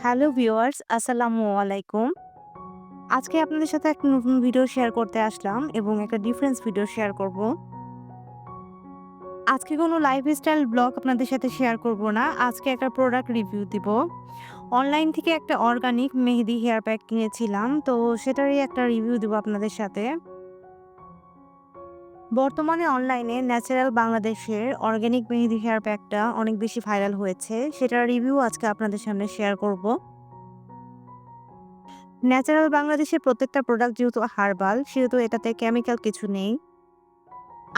Hello viewers, আসসালামু আলাইকুম। আজকে আপনাদের সাথে একটা নতুন ভিডিও শেয়ার করতে আসলাম এবং একটা ডিফারেন্স ভিডিও শেয়ার করব। আজকে কোনো লাইফস্টাইল ব্লগ আপনাদের সাথে শেয়ার করব না। আজকে একটা প্রোডাক্ট রিভিউ দিব। অনলাইন থেকে একটা অর্গানিক মেহেদি হেয়ার প্যাক কিনেছিলাম। তো সেটারই একটা রিভিউ দিব আপনাদের সাথে। বর্তমানে অনলাইনে ন্যাচারাল বাংলাদেশের অর্গানিক মেহেদি হেয়ার প্যাকটা অনেক বেশি ভাইরাল হয়েছে। সেটার রিভিউ আজকে আপনাদের সামনে শেয়ার করব। ন্যাচারাল বাংলাদেশের প্রত্যেকটা প্রোডাক্ট যেহেতু হার্বাল, সেহেতু এটাতে কেমিক্যাল কিছু নেই।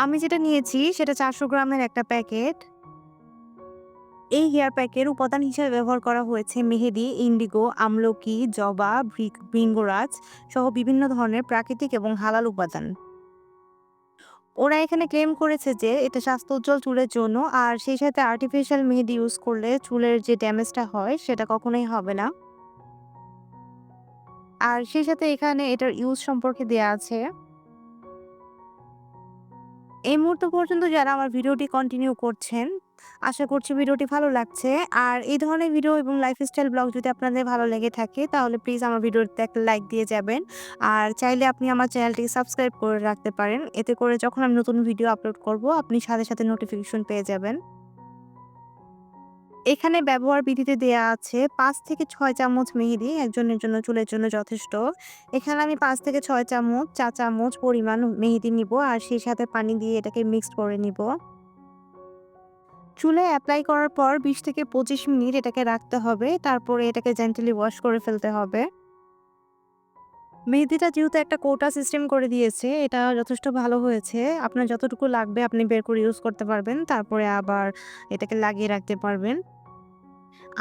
আমি যেটা নিয়েছি সেটা ৪০০ গ্রামের একটা প্যাকেট। এই হেয়ার প্যাকের উপাদান হিসেবে ব্যবহার করা হয়েছে মেহেদি, ইন্ডিগো, আমলকি, জবা, ভৃঙ্গরাজ সহ বিভিন্ন ধরনের প্রাকৃতিক এবং হালাল উপাদান। ওরা এখানে ক্লেম করেছে যে এটা স্বাস্থ্য উজ্জ্বল চুলের জন্য, আর সেই সাথে আর্টিফিশিয়াল মেহেদি ইউজ করলে চুলের যে ড্যামেজটা হয় সেটা কখনোই হবে না। আর সেই সাথে এখানে এটার ইউজ সম্পর্কে দেয়া আছে। এই মুহূর্ত পর্যন্ত যারা আমার ভিডিওটি কন্টিনিউ করছেন, আশা করছি ভিডিওটি ভালো লাগছে। আর এই ধরনের ভিডিও এবং লাইফস্টাইল ব্লগ যদি আপনাদের ভালো লেগে থাকে তাহলে প্লিজ আমার ভিডিওতে একটা লাইক দিয়ে যাবেন। আর চাইলে আপনি আমার চ্যানেলটি সাবস্ক্রাইব করে রাখতে পারেন। এতে করে যখন আমি নতুন ভিডিও আপলোড করব আপনি সাথে, সাথে নোটিফিকেশন পেয়ে যাবেন। এখানে ব্যবহার বিধিতে দেয়া আছে ৫ থেকে ৬ চামচ মেহেদি একজনের জন্য চুলের জন্য যথেষ্ট। এখানে আমি ৫ থেকে ৬ চামচ, চা চামচ পরিমাণ মেহেদি নিব আর সেই সাথে পানি দিয়ে এটাকে মিক্সড করে নিব। চুলে এপ্লাই করার পর ২০ থেকে ২৫ মিনিট এটাকে রাখতে হবে। তারপরে এটাকে জেন্টলি ওয়াশ করে ফেলতে হবে। মেহেদিটা যেহেতু একটা কোটা সিস্টেম করে দিয়েছে, এটা যথেষ্ট ভালো হয়েছে। আপনার যতটুকু লাগবে আপনি বের করে ইউজ করতে পারবেন। তারপরে আবার এটাকে লাগিয়ে রাখতে পারবেন।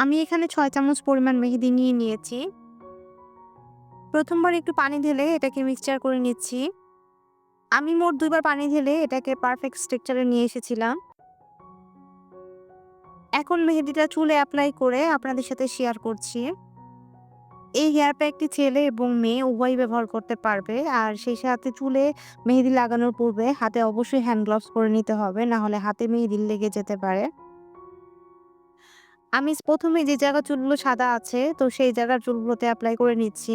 আমি এখানে ৬ চামচ পরিমাণ মেহেদি নিয়ে নিয়েছি। ১ম বার একটু পানি ঢেলে এটাকে মিক্সচার করে নিচ্ছি। আমি মোট ২ বার পানি ঢেলে এটাকে পারফেক্ট স্ট্রাকচার এ নিয়ে এসেছিলাম। এখন মেহেদিটা চুলে এপ্লাই করে আপনাদের সাথে শেয়ার করছি। এই হেয়ার প্যাকটি ছেলে এবং মেয়ে উভয়ই ব্যবহার করতে পারবে। আর সেই সাথে চুলে মেহেদি লাগানোর পূর্বে হাতে অবশ্যই হ্যান্ড গ্লাভস পরে নিতে হবে। না হলে হাতে মেহেদি লেগে যেতে পারে। আমি ১ম এ যে জায়গার চুলগুলো সাদা আছে তো সেই জায়গার চুলগুলোতে এপ্লাই করে নিচ্ছি।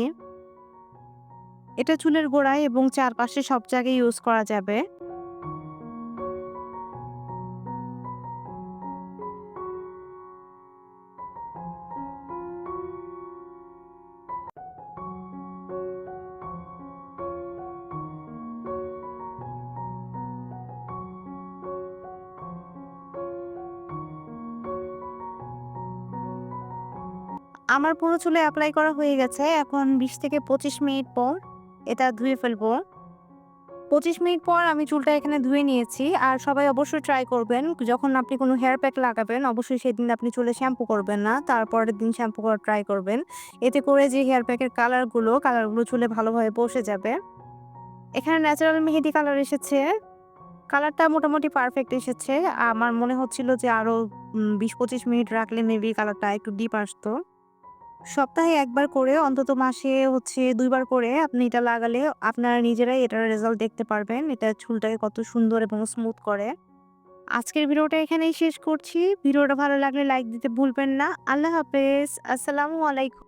এটা চুলের গোড়ায় এবং চারপাশে সব জায়গায় ইউজ করা যাবে। আমার পুরো চুলে এপ্লাই করা হয়ে গেছে। এখন ২০ থেকে ২৫ মিনিট পর এটা ধুয়ে ফেলবো। ২৫ মিনিট পর আমি চুলটা এখানে ধুয়ে নিয়েছি। আর সবাই অবশ্যই ট্রাই করবেন। যখন আপনি কোনো হেয়ার প্যাক লাগাবেন অবশ্যই সেদিন আপনি চুলে শ্যাম্পু করবেন না। তারপরের দিন শ্যাম্পু করার ট্রাই করবেন। এতে করে যে হেয়ার প্যাকের কালারগুলো চুলে ভালোভাবে বসে যাবে। এখানে ন্যাচারাল মেহেদি কালার এসেছে। কালারটা মোটামুটি পারফেক্ট এসেছে। আমার মনে হচ্ছিল যে আরো ২০-২৫ মিনিট রাখলে মেবি কালারটা একটু ডিপ আসতো। সপ্তাহে ১ বার করে অন্তত মাসে ২ বার করে আপনি এটা লাগালে আপনারা নিজেরাই এটার রেজাল্ট দেখতে পারবেন। এটা চুলটাকে কত সুন্দর এবং স্মুথ করে। আজকের ভিডিওটা এখানেই শেষ করছি। ভিডিওটা ভালো লাগলে লাইক দিতে ভুলবেন না। আল্লাহ হাফেজ। আসসালামু আলাইকুম।